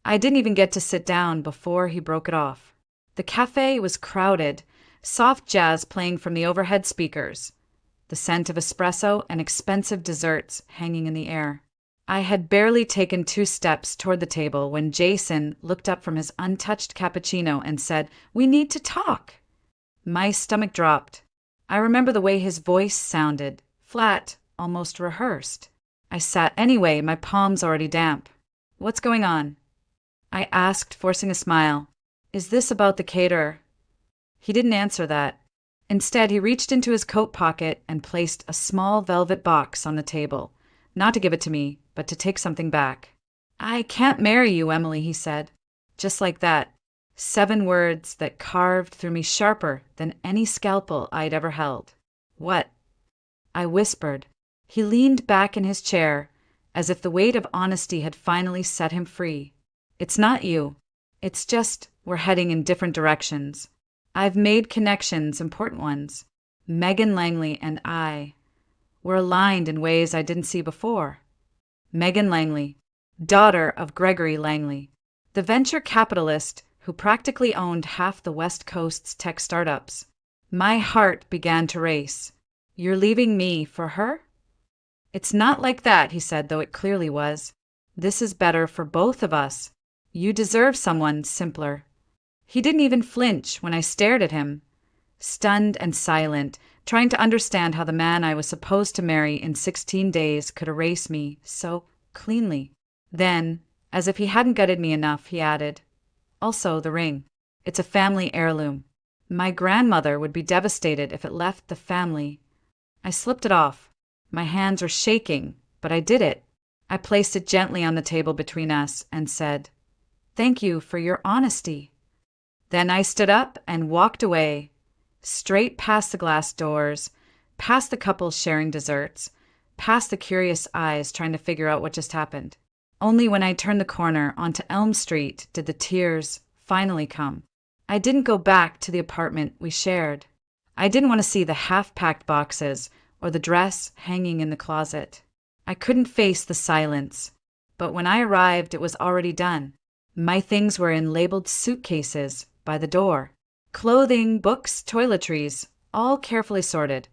I didn't even get to sit down before he broke it off. The cafe was crowded, soft jazz playing from the overhead speakers, the scent of espresso and expensive desserts hanging in the air. I had barely taken 2 steps toward the table when Jason looked up from his untouched cappuccino and said, "We need to talk." My stomach dropped. I remember the way his voice sounded, flat, almost rehearsed. I sat anyway, my palms already damp. "What's going on?" I asked, forcing a smile. "Is this about the caterer?" He didn't answer that. Instead, he reached into his coat pocket and placed a small velvet box on the table, not to give it to me, but to take something back. "I can't marry you, Emily," he said. Just like that. 7 words that carved through me sharper than any scalpel I'd ever held. "What?" I whispered. He leaned back in his chair, as if the weight of honesty had finally set him free. "It's not you. It's just we're heading in different directions. I've made connections, important ones. Megan Langley and I were aligned in ways I didn't see before." Megan Langley, daughter of Gregory Langley, the venture capitalist who practically owned half the West Coast's tech startups. My heart began to race. "You're leaving me for her?" "It's not like that," he said, though it clearly was. "This is better for both of us. You deserve someone simpler." He didn't even flinch when I stared at him, stunned and silent, trying to understand how the man I was supposed to marry in 16 days could erase me so cleanly. Then, as if he hadn't gutted me enough, he added, "Also, the ring. It's a family heirloom. My grandmother would be devastated if it left the family." I slipped it off. My hands were shaking, but I did it. I placed it gently on the table between us and said, "Thank you for your honesty." Then I stood up and walked away, straight past the glass doors, past the couple sharing desserts, past the curious eyes trying to figure out what just happened. Only when I turned the corner onto Elm Street did the tears finally come. I didn't go back to the apartment we shared. I didn't want to see the half-packed boxes or the dress hanging in the closet. I couldn't face the silence, but when I arrived, it was already done. My things were in labeled suitcases by the door. Clothing, books, toiletries, all carefully sorted,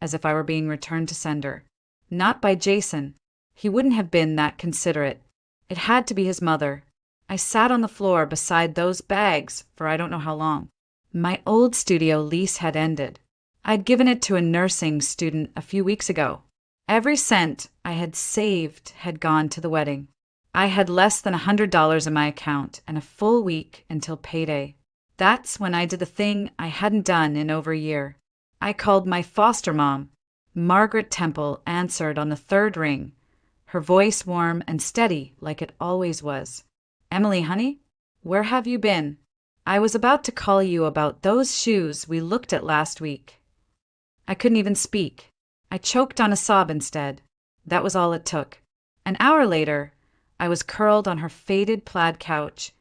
as if I were being returned to sender. Not by Jason. He wouldn't have been that considerate. It had to be his mother. I sat on the floor beside those bags for I don't know how long. My old studio lease had ended. I'd given it to a nursing student a few weeks ago. Every cent I had saved had gone to the wedding. I had less than $100 in my account and a full week until payday. That's when I did the thing I hadn't done in over a year. I called my foster mom. Margaret Temple answered on the 3rd ring, her voice warm and steady like it always was. "Emily, honey, where have you been? I was about to call you about those shoes we looked at last week." I couldn't even speak. I choked on a sob instead. That was all it took. An hour later, I was curled on her faded plaid couch,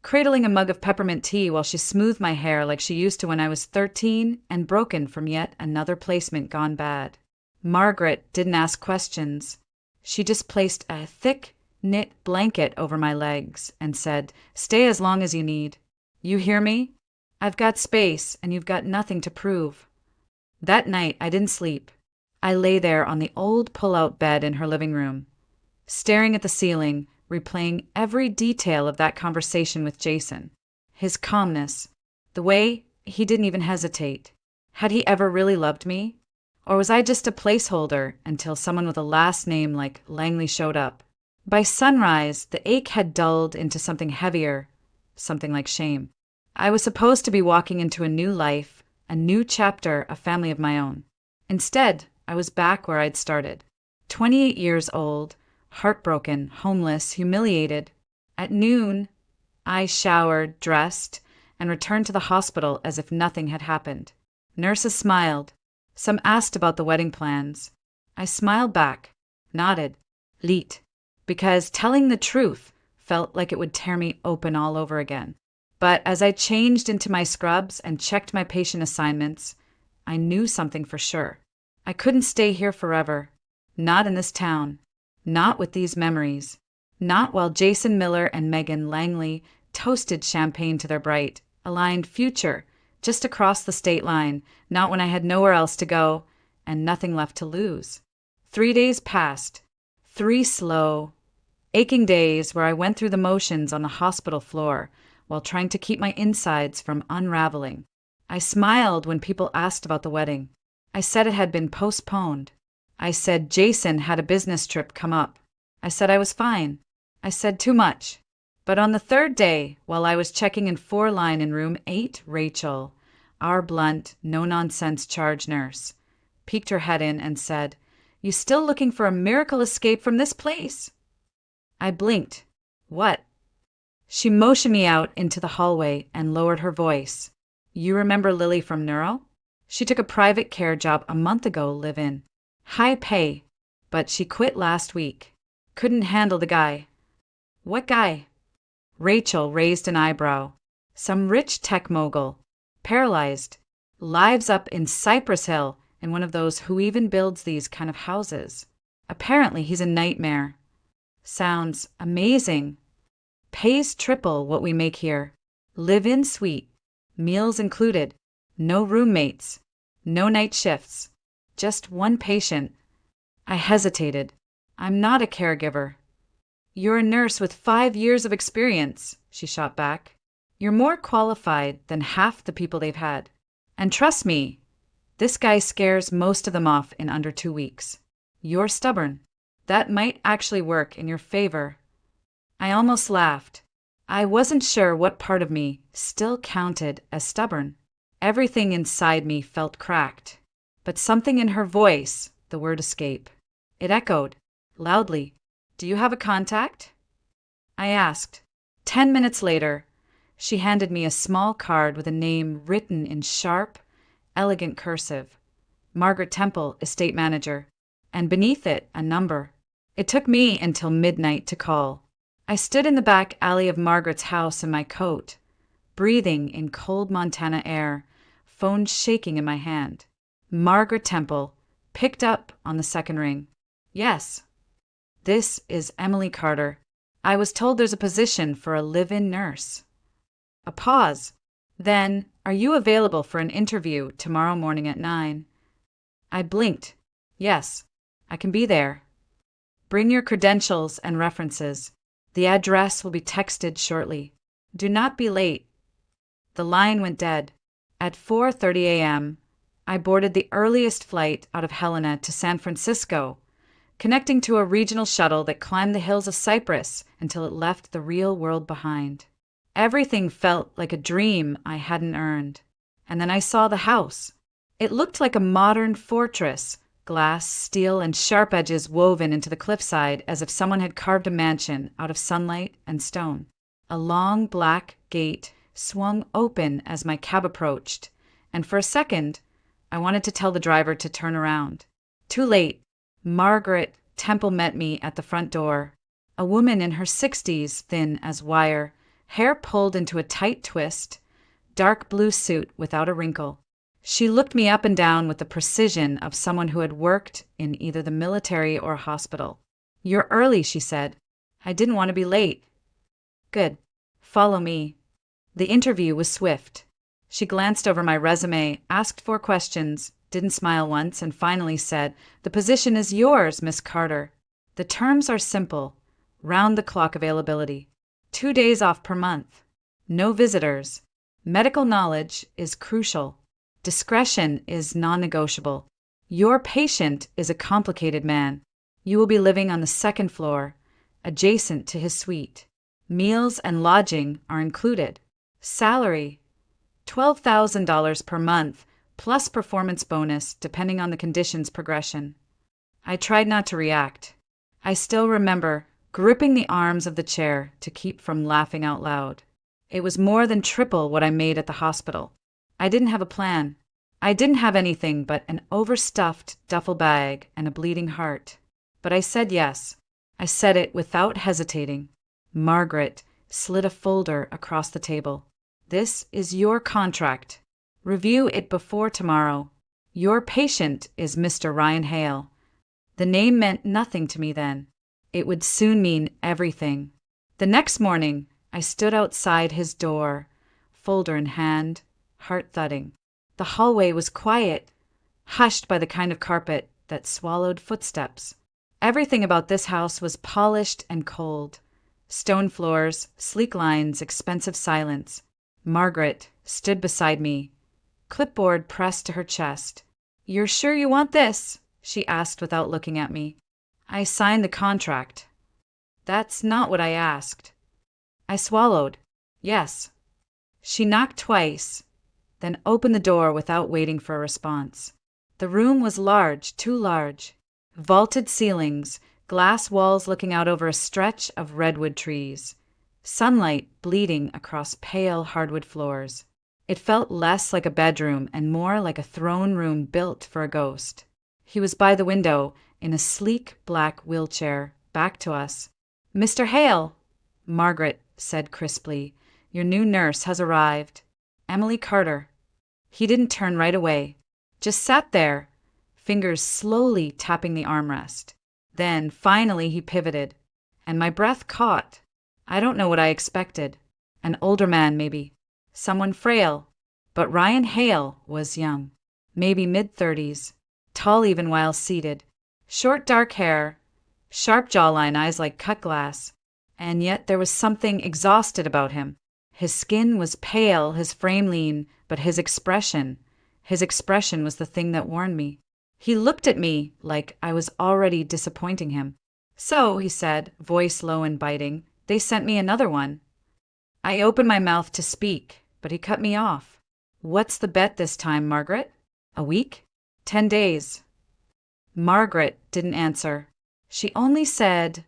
cradling a mug of peppermint tea while she smoothed my hair like she used to when I was 13 and broken from yet another placement gone bad. Margaret didn't ask questions. She just placed a thick, knit blanket over my legs and said, "Stay as long as you need. You hear me? I've got space and you've got nothing to prove." That night, I didn't sleep. I lay there on the old pull-out bed in her living room, staring at the ceiling, replaying every detail of that conversation with Jason. His calmness, the way he didn't even hesitate. Had he ever really loved me? Or was I just a placeholder until someone with a last name like Langley showed up? By sunrise, the ache had dulled into something heavier, something like shame. I was supposed to be walking into a new life, a new chapter, a family of my own. Instead, I was back where I'd started. 28 years old, heartbroken, homeless, humiliated. At noon, I showered, dressed, and returned to the hospital as if nothing had happened. Nurses smiled. Some asked about the wedding plans. I smiled back, nodded, liet, because telling the truth felt like it would tear me open all over again. But as I changed into my scrubs and checked my patient assignments, I knew something for sure. I couldn't stay here forever. Not in this town. Not with these memories. Not while Jason Miller and Megan Langley toasted champagne to their bright, aligned future just across the state line, not when I had nowhere else to go and nothing left to lose. 3 days passed, 3 slow, aching days where I went through the motions on the hospital floor while trying to keep my insides from unraveling. I smiled when people asked about the wedding. I said it had been postponed. I said Jason had a business trip come up. I said I was fine. I said too much. But on the 3rd day, while I was checking in 4 line in room 8, Rachel, our blunt, no-nonsense charge nurse, peeked her head in and said, "You still looking for a miracle escape from this place?" I blinked. What? She motioned me out into the hallway and lowered her voice. "You remember Lily from Neuro? She took a private care job a month ago, live-in. High pay, but she quit last week. Couldn't handle the guy." "What guy?" Rachel raised an eyebrow. "Some rich tech mogul. Paralyzed. Lives up in Cypress Hill in one of those who even builds these kind of houses. Apparently he's a nightmare. Sounds amazing. Pays triple what we make here. Live-in suite. Meals included. No roommates. No night shifts. Just one patient." I hesitated. "I'm not a caregiver." "You're a nurse with 5 years of experience," she shot back. "You're more qualified than half the people they've had. And trust me, this guy scares most of them off in under 2 weeks. You're stubborn. That might actually work in your favor." I almost laughed. I wasn't sure what part of me still counted as stubborn. Everything inside me felt cracked. But something in her voice, the word escape. It echoed, loudly. "Do you have a contact?" I asked. 10 minutes later, she handed me a small card with a name written in sharp, elegant cursive. Margaret Temple, estate manager. And beneath it, a number. It took me until midnight to call. I stood in the back alley of Margaret's house in my coat, breathing in cold Montana air, phone shaking in my hand. Margaret Temple picked up on the second ring. "Yes." "This is Emily Carter. I was told there's a position for a live-in nurse." A pause. Then, "Are you available for an interview tomorrow morning at 9? I blinked. "Yes, I can be there." "Bring your credentials and references. The address will be texted shortly. Do not be late." The line went dead. At 4:30 a.m., I boarded the earliest flight out of Helena to San Francisco, connecting to a regional shuttle that climbed the hills of Cyprus until it left the real world behind. Everything felt like a dream I hadn't earned. And then I saw the house. It looked like a modern fortress, glass, steel, and sharp edges woven into the cliffside as if someone had carved a mansion out of sunlight and stone. A long black gate swung open as my cab approached, and for a second, I wanted to tell the driver to turn around. Too late. Margaret Temple met me at the front door. A woman in her 60s, thin as wire, hair pulled into a tight twist, dark blue suit without a wrinkle. She looked me up and down with the precision of someone who had worked in either the military or a hospital. "You're early," she said. "I didn't want to be late." "Good. Follow me." The interview was swift. She glanced over my resume, asked 4 questions, didn't smile once, and finally said, "The position is yours, Miss Carter. The terms are simple. Round-the-clock availability. 2 days off per month. No visitors. Medical knowledge is crucial. Discretion is non-negotiable. Your patient is a complicated man. You will be living on the 2nd floor, adjacent to his suite. Meals and lodging are included. Salary, $12,000 per month, plus performance bonus depending on the condition's progression." I tried not to react. I still remember gripping the arms of the chair to keep from laughing out loud. It was more than triple what I made at the hospital. I didn't have a plan. I didn't have anything but an overstuffed duffel bag and a bleeding heart. But I said yes. I said it without hesitating. Margaret slid a folder across the table. "This is your contract. Review it before tomorrow. Your patient is Mr. Ryan Hale." The name meant nothing to me then. It would soon mean everything. The next morning, I stood outside his door, folder in hand, heart thudding. The hallway was quiet, hushed by the kind of carpet that swallowed footsteps. Everything about this house was polished and cold. Stone floors, sleek lines, expensive silence. Margaret stood beside me, clipboard pressed to her chest. "You're sure you want this?" she asked without looking at me. I signed the contract. That's not what I asked. I swallowed. Yes. She knocked twice, then opened the door without waiting for a response. The room was large, too large. Vaulted ceilings, glass walls looking out over a stretch of redwood trees. Sunlight bleeding across pale hardwood floors. It felt less like a bedroom and more like a throne room built for a ghost. He was by the window, in a sleek black wheelchair, back to us. "Mr. Hale," Margaret said crisply, "your new nurse has arrived. Emily Carter." He didn't turn right away, just sat there, fingers slowly tapping the armrest. Then, finally, he pivoted, and my breath caught. I don't know what I expected. An older man, maybe. Someone frail. But Ryan Hale was young. Maybe mid-30s. Tall even while seated. Short dark hair. Sharp jawline, eyes like cut glass. And yet there was something exhausted about him. His skin was pale, his frame lean, but his expression was the thing that warned me. He looked at me like I was already disappointing him. "So," he said, voice low and biting, "they sent me another one." I opened my mouth to speak, but he cut me off. "What's the bet this time, Margaret? A week? 10 days. Margaret didn't answer. She only said,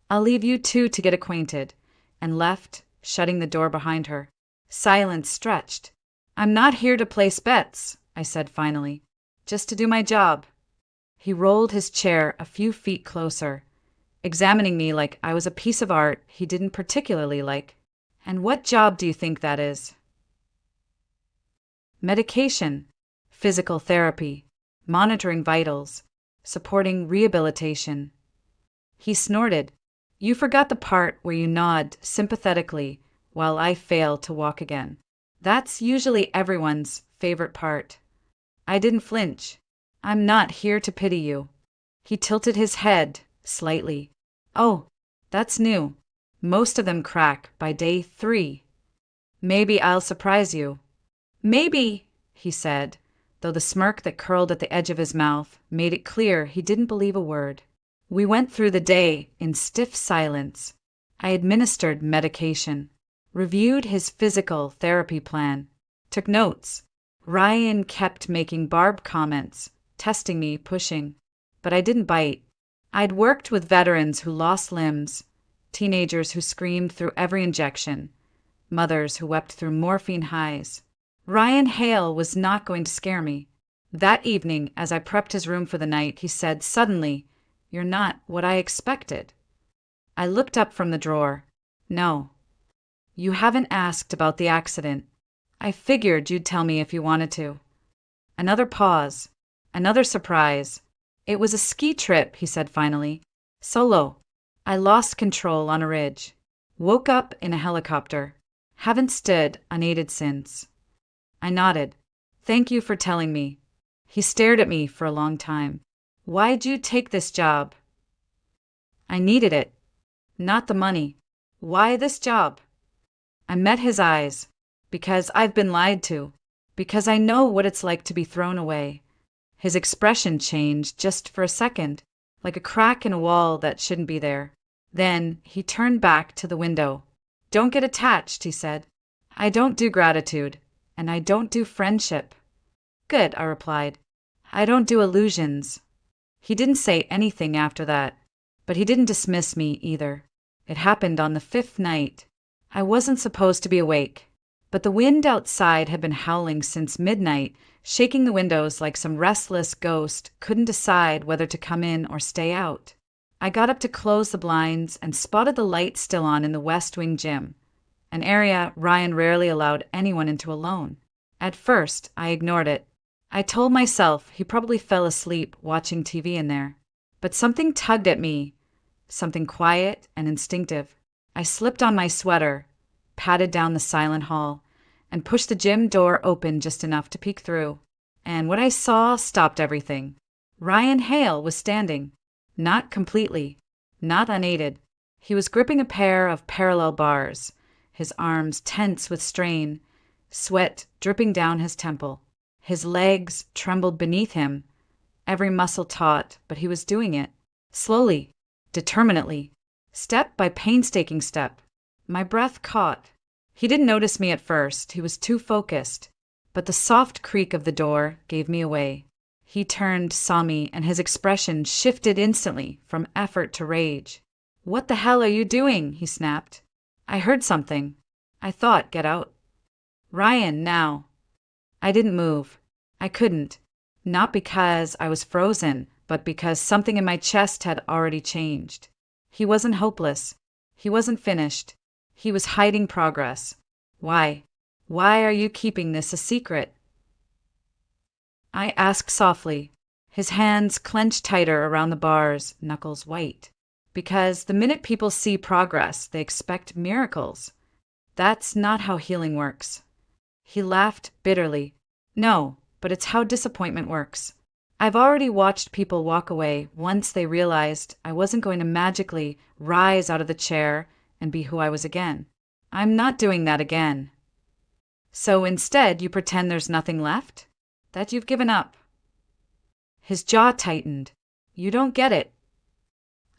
"I'll leave you two to get acquainted," and left, shutting the door behind her. Silence stretched. "I'm not here to place bets," I said finally, "just to do my job." He rolled his chair a few feet closer, examining me like I was a piece of art he didn't particularly like. "And what job do you think that is?" "Medication, physical therapy, monitoring vitals, supporting rehabilitation." He snorted. "You forgot the part where you nod sympathetically while I fail to walk again. That's usually everyone's favorite part." I didn't flinch. "I'm not here to pity you." He tilted his head slightly. "Oh, that's new. Most of them crack by day 3. Maybe I'll surprise you." "Maybe," he said, though the smirk that curled at the edge of his mouth made it clear he didn't believe a word. We went through the day in stiff silence. I administered medication, reviewed his physical therapy plan, took notes. Ryan kept making barbed comments, testing me, pushing. But I didn't bite. I'd worked with veterans who lost limbs, teenagers who screamed through every injection, mothers who wept through morphine highs. Ryan Hale was not going to scare me. That evening, as I prepped his room for the night, he said suddenly, "You're not what I expected." I looked up from the drawer. "No. You haven't asked about the accident. I figured you'd tell me if you wanted to." Another pause. Another surprise. "It was a ski trip," he said finally. "Solo. I lost control on a ridge. Woke up in a helicopter. Haven't stood unaided since." I nodded. "Thank you for telling me." He stared at me for a long time. "Why'd you take this job?" "I needed it. Not the money." "Why this job?" I met his eyes. "Because I've been lied to. Because I know what it's like to be thrown away." His expression changed just for a second, like a crack in a wall that shouldn't be there. Then he turned back to the window. "Don't get attached," he said. "I don't do gratitude, and I don't do friendship." "Good," I replied. "I don't do illusions." He didn't say anything after that, but he didn't dismiss me either. It happened on the 5th night. I wasn't supposed to be awake, but the wind outside had been howling since midnight, shaking the windows like some restless ghost couldn't decide whether to come in or stay out. I got up to close the blinds and spotted the light still on in the West Wing gym, an area Ryan rarely allowed anyone into alone. At first, I ignored it. I told myself he probably fell asleep watching TV in there. But something tugged at me, something quiet and instinctive. I slipped on my sweater, padded down the silent hall, and pushed the gym door open just enough to peek through. And what I saw stopped everything. Ryan Hale was standing. Not completely, not unaided. He was gripping a pair of parallel bars, his arms tense with strain, sweat dripping down his temple. His legs trembled beneath him, every muscle taut, but he was doing it. Slowly, determinately, step by painstaking step. My breath caught. He didn't notice me at first, he was too focused, but the soft creak of the door gave me away. He turned, saw me, and his expression shifted instantly from effort to rage. "What the hell are you doing?" he snapped. "I heard something. I thought, get out." "Ryan, now." I didn't move. I couldn't. Not because I was frozen, but because something in my chest had already changed. He wasn't hopeless. He wasn't finished. He was hiding progress. Why? Why are you keeping this a secret? I asked softly, his hands clenched tighter around the bars, knuckles white. Because the minute people see progress, they expect miracles. That's not how healing works. He laughed bitterly. No, but it's how disappointment works. I've already watched people walk away once they realized I wasn't going to magically rise out of the chair and be who I was again. I'm not doing that again. So instead, you pretend there's nothing left? That you've given up? His jaw tightened. You don't get it.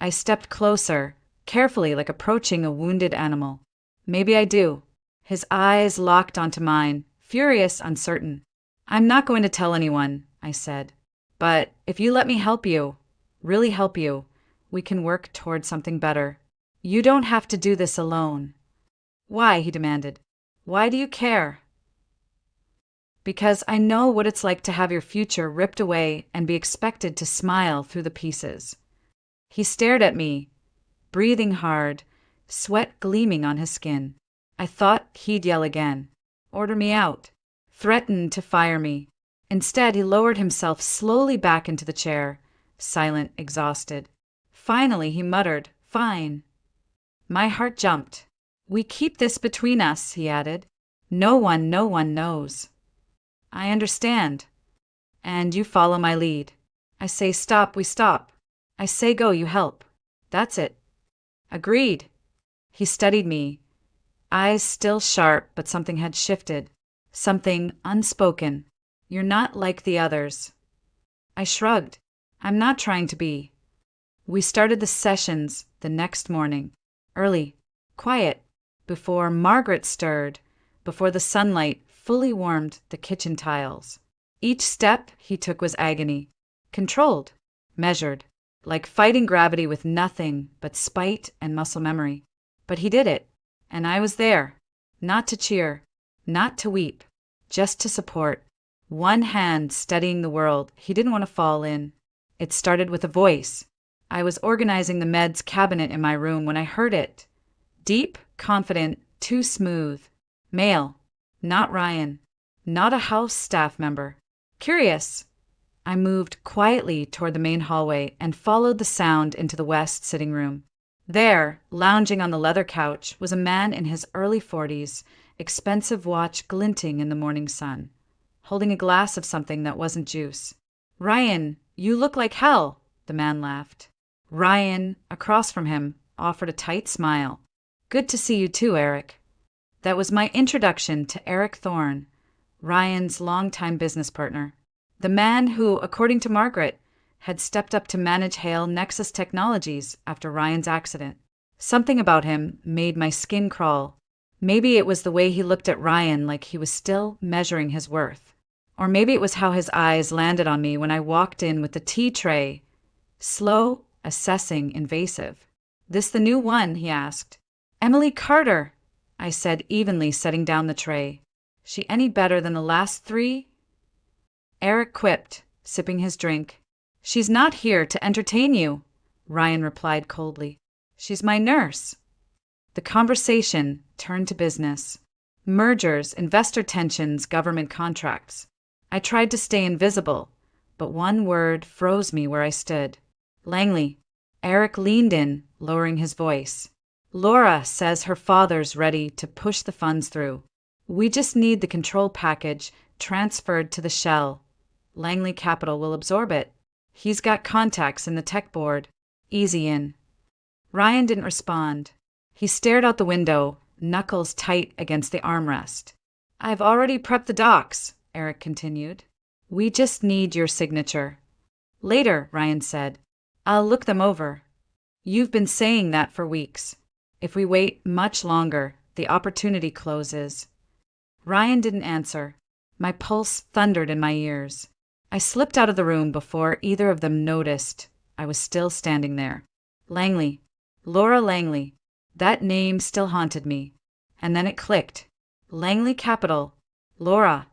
I stepped closer, carefully, like approaching a wounded animal. Maybe I do. His eyes locked onto mine, furious, uncertain. I'm not going to tell anyone, I said. But if you let me help you, really help you, we can work toward something better. You don't have to do this alone. Why? He demanded. Why do you care? Because I know what it's like to have your future ripped away and be expected to smile through the pieces. He stared at me, breathing hard, sweat gleaming on his skin. I thought he'd yell again, order me out, threaten to fire me. Instead, he lowered himself slowly back into the chair, silent, exhausted. Finally, he muttered, "Fine." My heart jumped. "We keep this between us," he added. No one knows." "I understand." "And you follow my lead. I say stop, we stop. I say go, you help. That's it." "Agreed." He studied me, eyes still sharp, but something had shifted. Something unspoken. "You're not like the others." I shrugged. "I'm not trying to be." We started the sessions the next morning. Early, quiet, before Margaret stirred, before the sunlight fully warmed the kitchen tiles. Each step he took was agony. Controlled, measured, like fighting gravity with nothing but spite and muscle memory. But he did it, and I was there, not to cheer, not to weep, just to support. One hand steadying the world he didn't want to fall in. It started with a voice. I was organizing the meds cabinet in my room when I heard it. Deep, confident, too smooth. Male, not Ryan, not a house staff member. Curious. I moved quietly toward the main hallway and followed the sound into the west sitting room. There, lounging on the leather couch, was a man in his early 40s, expensive watch glinting in the morning sun, holding a glass of something that wasn't juice. "Ryan, you look like hell," the man laughed. Ryan, across from him, offered a tight smile. "Good to see you too, Eric." That was my introduction to Eric Thorne, Ryan's longtime business partner. The man who, according to Margaret, had stepped up to manage Hale Nexus Technologies after Ryan's accident. Something about him made my skin crawl. Maybe it was the way he looked at Ryan like he was still measuring his worth. Or maybe it was how his eyes landed on me when I walked in with the tea tray. Slow, assessing, invasive. "This the new one?" he asked. "Emily Carter," I said evenly, setting down the tray. "She any better than the last three?" Eric quipped, sipping his drink. "She's not here to entertain you," Ryan replied coldly. "She's my nurse." The conversation turned to business. Mergers, investor tensions, government contracts. I tried to stay invisible, but one word froze me where I stood. "Langley." Eric leaned in, lowering his voice. Laura says her father's ready to push the funds through. We just need the control package transferred to the shell. Langley Capital will absorb it. He's got contacts in the tech board. Easy in. Ryan didn't respond. He stared out the window, knuckles tight against the armrest. I've already prepped the docs, Eric continued. We just need your signature. Later, Ryan said. I'll look them over. You've been saying that for weeks. If we wait much longer, the opportunity closes. Ryan didn't answer. My pulse thundered in my ears. I slipped out of the room before either of them noticed. I was still standing there. Langley. Laura Langley. That name still haunted me. And then it clicked. Langley Capital. Laura.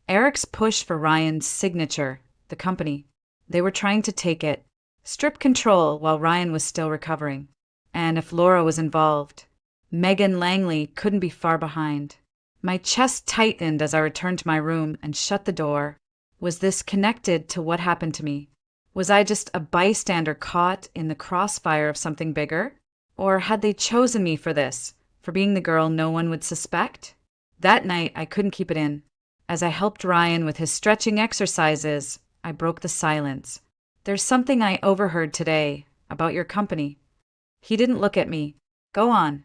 Eric's push for Ryan's signature. The company. They were trying to take it. Strip control while Ryan was still recovering. And if Laura was involved, Megan Langley couldn't be far behind. My chest tightened as I returned to my room and shut the door. Was this connected to what happened to me? Was I just a bystander caught in the crossfire of something bigger? Or had they chosen me for this, for being the girl no one would suspect? That night, I couldn't keep it in. As I helped Ryan with his stretching exercises, I broke the silence. There's something I overheard today about your company. He didn't look at me. Go on.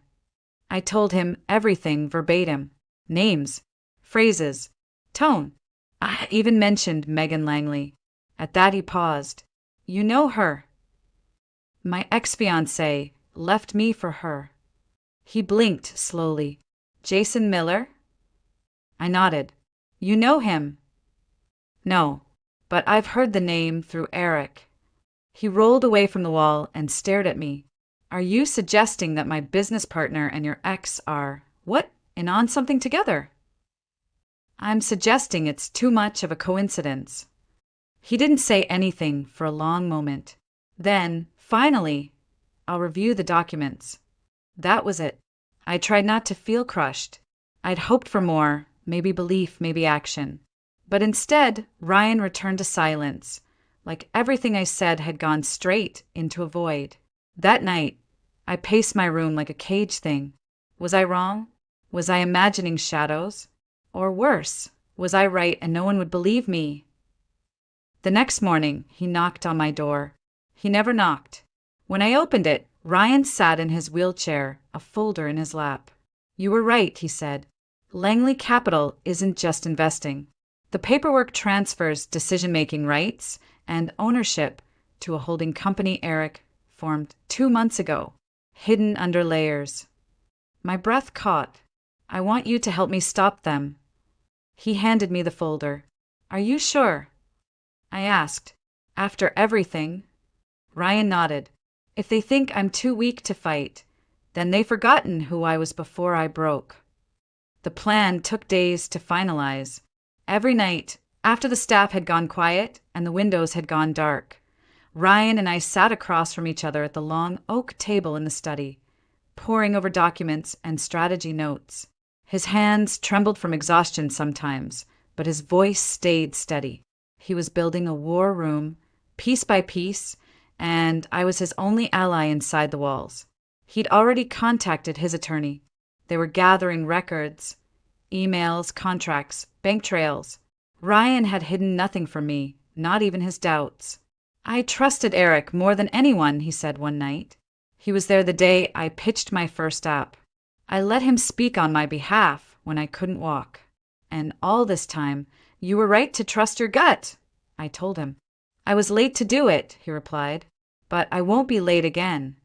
I told him everything verbatim. Names, phrases, tone. I even mentioned Megan Langley. At that he paused. You know her. My ex-fiancé left me for her. He blinked slowly. Jason Miller? I nodded. You know him? No, but I've heard the name through Eric. He rolled away from the wall and stared at me. Are you suggesting that my business partner and your ex are, what, in on something together? I'm suggesting it's too much of a coincidence. He didn't say anything for a long moment. Then, finally, I'll review the documents. That was it. I tried not to feel crushed. I'd hoped for more, maybe belief, maybe action. But instead, Ryan returned to silence, like everything I said had gone straight into a void. That night, I paced my room like a cage thing. Was I wrong? Was I imagining shadows? Or worse, was I right and no one would believe me? The next morning, he knocked on my door. He never knocked. When I opened it, Ryan sat in his wheelchair, a folder in his lap. You were right, he said. Langley Capital isn't just investing. The paperwork transfers decision-making rights and ownership to a holding company Eric formed 2 months ago, hidden under layers. My breath caught. I want you to help me stop them. He handed me the folder. Are you sure? I asked. After everything? Ryan nodded. If they think I'm too weak to fight, then they've forgotten who I was before I broke. The plan took days to finalize. Every night, after the staff had gone quiet and the windows had gone dark, Ryan and I sat across from each other at the long oak table in the study, poring over documents and strategy notes. His hands trembled from exhaustion sometimes, but his voice stayed steady. He was building a war room, piece by piece, and I was his only ally inside the walls. He'd already contacted his attorney. They were gathering records, emails, contracts, bank trails. Ryan had hidden nothing from me, not even his doubts. I trusted Eric more than anyone, he said one night. He was there the day I pitched my first app. I let him speak on my behalf when I couldn't walk. And all this time, you were right to trust your gut, I told him. I was late to do it, he replied, but I won't be late again.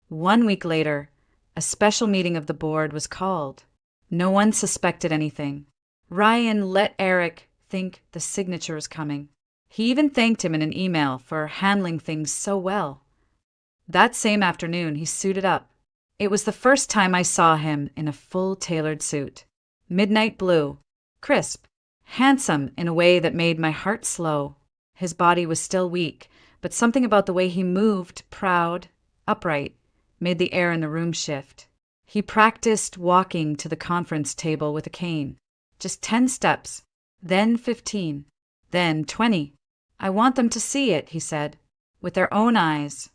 1 week later, a special meeting of the board was called. No one suspected anything. Ryan let Eric think the signature was coming. He even thanked him in an email for handling things so well. That same afternoon, he suited up. It was the first time I saw him in a full tailored suit. Midnight blue, crisp, handsome in a way that made my heart slow. His body was still weak, but something about the way he moved, proud, upright, made the air in the room shift. He practiced walking to the conference table with a cane. Just 10 steps, then 15, then 20. I want them to see it, he said, with their own eyes.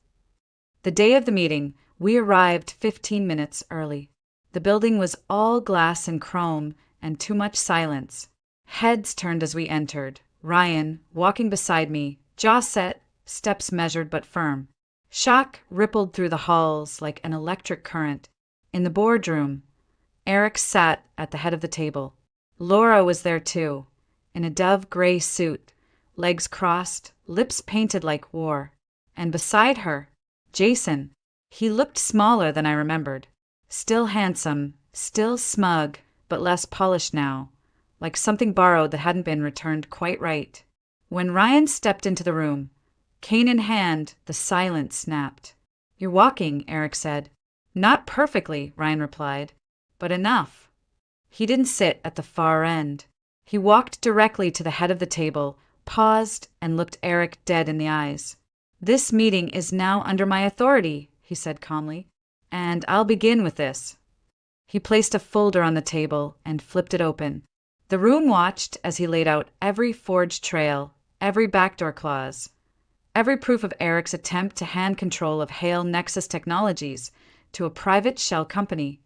The day of the meeting, We arrived 15 minutes early. The building was all glass and chrome, and too much silence. Heads turned as we entered. Ryan, walking beside me, jaw set, steps measured but firm. Shock rippled through the halls like an electric current. In the boardroom, Eric sat at the head of the table. Laura was there too, in a dove-gray suit, legs crossed, lips painted like war. And beside her, Jason. He looked smaller than I remembered. Still handsome, still smug, but less polished now, like something borrowed that hadn't been returned quite right. When Ryan stepped into the room, cane in hand, the silence snapped. "You're walking," Eric said. "Not perfectly," Ryan replied, "but enough." He didn't sit at the far end. He walked directly to the head of the table, paused, and looked Eric dead in the eyes. "This meeting is now under my authority," he said calmly, "and I'll begin with this." He placed a folder on the table and flipped it open. The room watched as he laid out every forged trail, every backdoor clause, every proof of Eric's attempt to hand control of Hale Nexus Technologies to a private shell company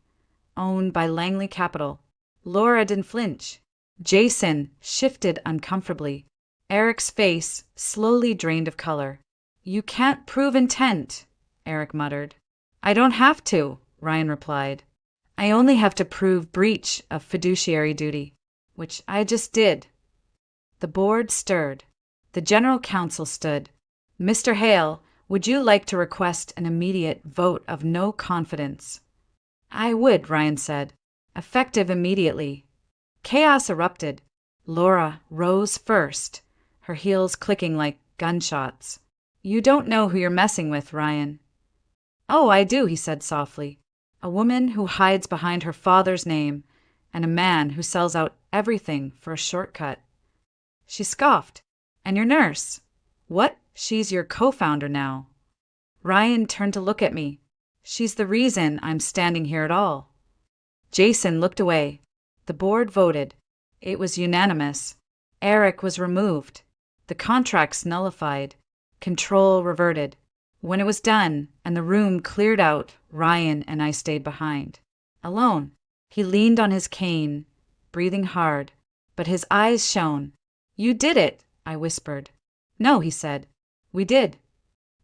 owned by Langley Capital. Laura didn't flinch. Jason shifted uncomfortably. Eric's face slowly drained of color. "You can't prove intent," Eric muttered. "I don't have to," Ryan replied. "I only have to prove breach of fiduciary duty, which I just did." The board stirred. The general counsel stood. "Mr. Hale, would you like to request an immediate vote of no confidence?" "I would," Ryan said. "Effective immediately." Chaos erupted. Laura rose first, her heels clicking like gunshots. "You don't know who you're messing with, Ryan." "Oh, I do," he said softly. "A woman who hides behind her father's name, and a man who sells out everything for a shortcut." She scoffed. "And your nurse?" "What? She's your co-founder now." Ryan turned to look at me. "She's the reason I'm standing here at all." Jason looked away. The board voted. It was unanimous. Eric was removed. The contracts nullified. Control reverted. When it was done and the room cleared out, Ryan and I stayed behind. Alone. He leaned on his cane, breathing hard, but his eyes shone. "You did it," I whispered. "No," he said. "We did."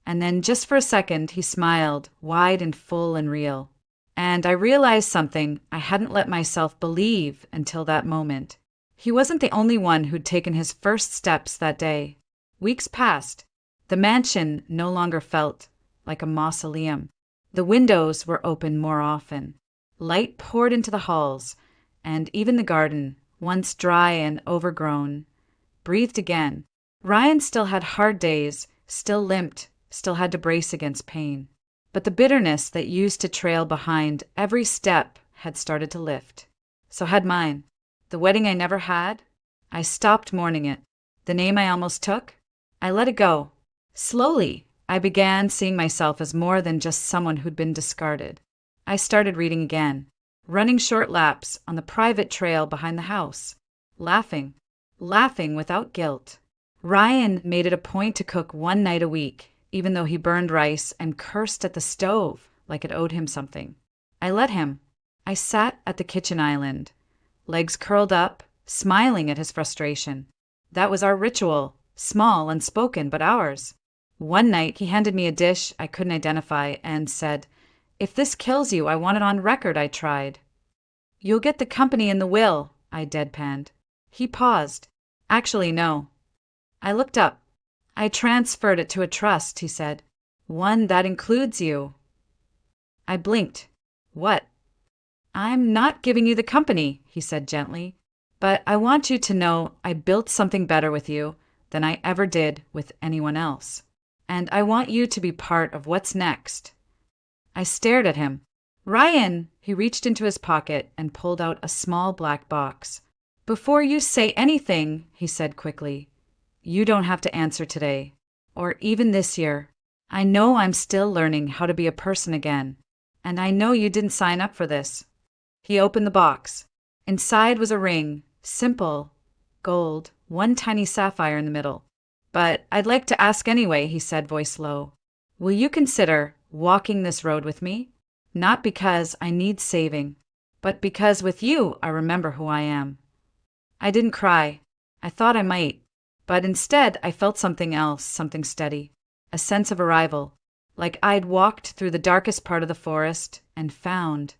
And then just for a second he smiled, wide and full and real. And I realized something I hadn't let myself believe until that moment. He wasn't the only one who'd taken his first steps that day. Weeks passed. The mansion no longer felt like a mausoleum. The windows were open more often. Light poured into the halls, and even the garden, once dry and overgrown, breathed again. Ryan still had hard days, still limped, still had to brace against pain. But the bitterness that used to trail behind every step had started to lift. So had mine. The wedding I never had, I stopped mourning it. The name I almost took, I let it go. Slowly, I began seeing myself as more than just someone who'd been discarded. I started reading again, running short laps on the private trail behind the house, laughing without guilt. Ryan made it a point to cook one night a week, even though he burned rice and cursed at the stove like it owed him something. I let him. I sat at the kitchen island, legs curled up, smiling at his frustration. That was our ritual, small, unspoken, but ours. One night he handed me a dish I couldn't identify and said, "If this kills you, I want it on record I tried." "You'll get the company in the will," I deadpanned. He paused. "Actually, no." I looked up. "I transferred it to a trust," he said. "One that includes you." I blinked. "What?" "I'm not giving you the company," he said gently. "But I want you to know I built something better with you than I ever did with anyone else. And I want you to be part of what's next." I stared at him. "Ryan!" He reached into his pocket and pulled out a small black box. "Before you say anything," he said quickly, "you don't have to answer today, or even this year. I know I'm still learning how to be a person again, and I know you didn't sign up for this." He opened the box. Inside was a ring, simple, gold, one tiny sapphire in the middle. "But I'd like to ask anyway," he said, voice low. "Will you consider walking this road with me? Not because I need saving, but because with you I remember who I am. I didn't cry. I thought I might. But instead I felt something else, something steady. A sense of arrival. Like I'd walked through the darkest part of the forest and found,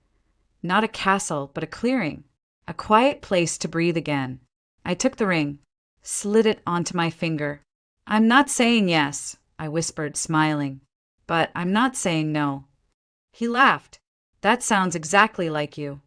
not a castle, but a clearing. A quiet place to breathe again. I took the ring, slid it onto my finger. I'm not saying yes, I whispered, smiling. But I'm not saying no. He laughed. That sounds exactly like you.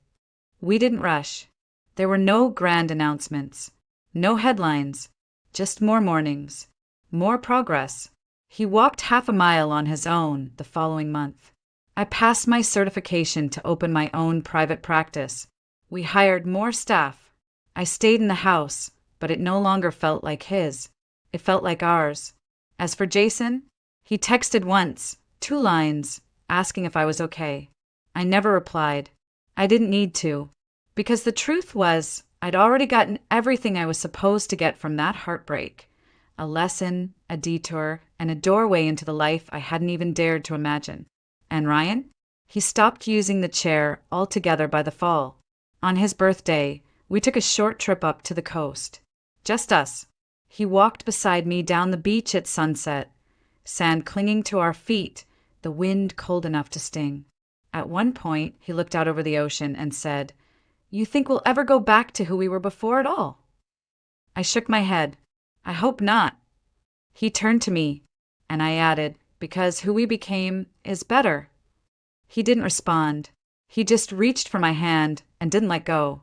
We didn't rush. There were no grand announcements, no headlines, just more mornings, more progress. He walked half a mile on his own the following month. I passed my certification to open my own private practice. We hired more staff. I stayed in the house, but it no longer felt like his. It felt like ours. As for Jason, he texted once, 2 lines, asking if I was okay. I never replied. I didn't need to, because the truth was I'd already gotten everything I was supposed to get from that heartbreak. A lesson, a detour, and a doorway into the life I hadn't even dared to imagine. And Ryan? He stopped using the chair altogether by the fall. On his birthday, we took a short trip up to the coast. Just us. He walked beside me down the beach at sunset, sand clinging to our feet, the wind cold enough to sting. At one point, he looked out over the ocean and said, "You think we'll ever go back to who we were before at all?" I shook my head. I hope not. He turned to me, and I added, because who we became is better. He didn't respond. He just reached for my hand and didn't let go.